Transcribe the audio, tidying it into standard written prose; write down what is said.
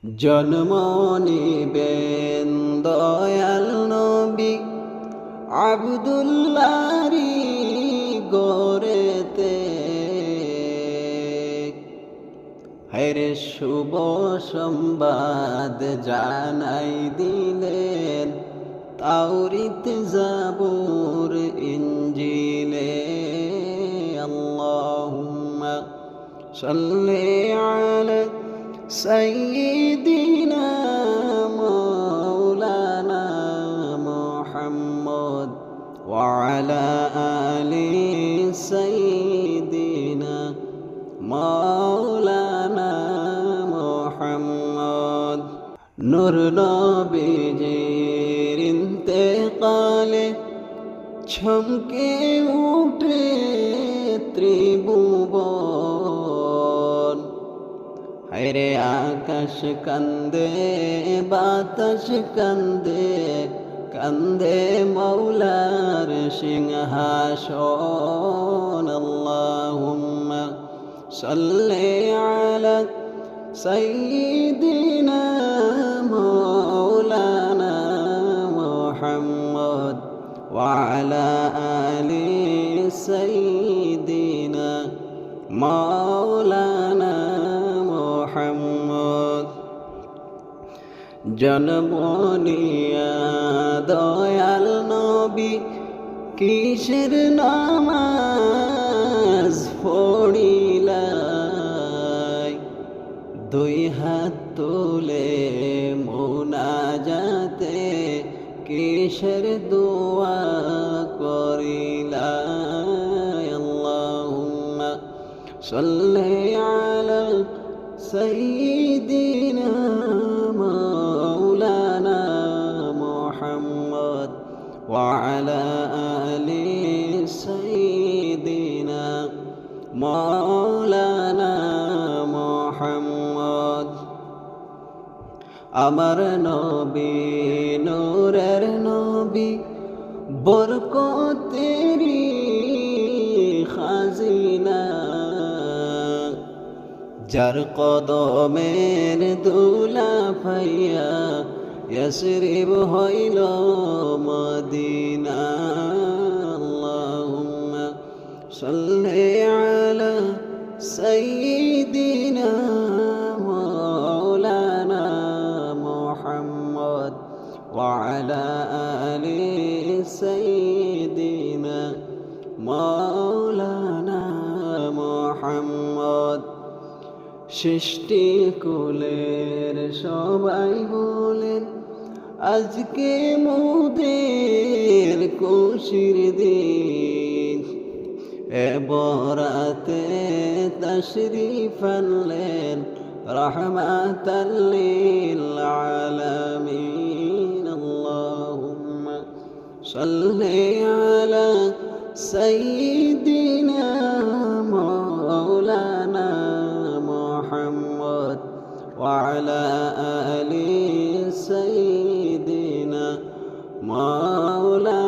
জন্ম নিবেন দয়াল নবী আব্দুল্লাহরি গড়েতে, হেরে শুভ সংবাদ জানাই দিলেন তাওরীত জাবুর ইনজিলে। আল্লাহুম্মা সাল্লি আলা সাইয়্যিদিনা মাওলানা মুহাম্মদ ওয়া আলা আলি সাইয়্যিদিনা মাওলানা মুহাম্মদ। নূর নবীজির ইন্তেকালে ছমকে উঠে ত্রিভুবন, হায়রে আকাশ কান্দে বাতাস কান্দে, কান্দে মৌলার সিংহাসন। আল্লাহুম্মা সাল্লি আলা সাইয়্যিদিনা মাওলানা মুহাম্মদ ওয়া আলা আলি সাইয়্যিদিনা মাওলানা মুহাম্মদ। জন্ম নিয়া দয়াল নবী কিসের নামাজ পড়িলাই, দুই হাত তুলে মুনাজাতে কিসের দোয়া করিলাই। আল্লাহুম্মা সাল্লি আলা সাইয়্যিদিনা মাওলানা মুহাম্মদ ওয়া আলা আলি সাইয়্যিদিনা মাওলানা মুহাম্মদ। আমার নবী নূরের নবী বরকতেরি খাজিনা, যার কদমের দুলা পাইয়া ইয়াসরিব হইল মদিনা। আল্লাহুম্মা সাল্লি আলা সাইয়্যিদিনা মাওলানা মুহাম্মদ ওয়া আলা আলি সাইয়্যিদিনা মাওলানা মুহাম্মদ। সৃষ্টি কুলের সবাই বলেন আজকে মোদের খুশির দিন, এ বরাতে তাশরীফ আনলেন রাহমাতাল লিল আলামিন। আল্লাহুম্মা সাল্লি আলা সাইয়্যিদিনা মাওলানা মুহাম্মদ ওয়া আলা আলি সাইয়্যিদিনা মাওলানা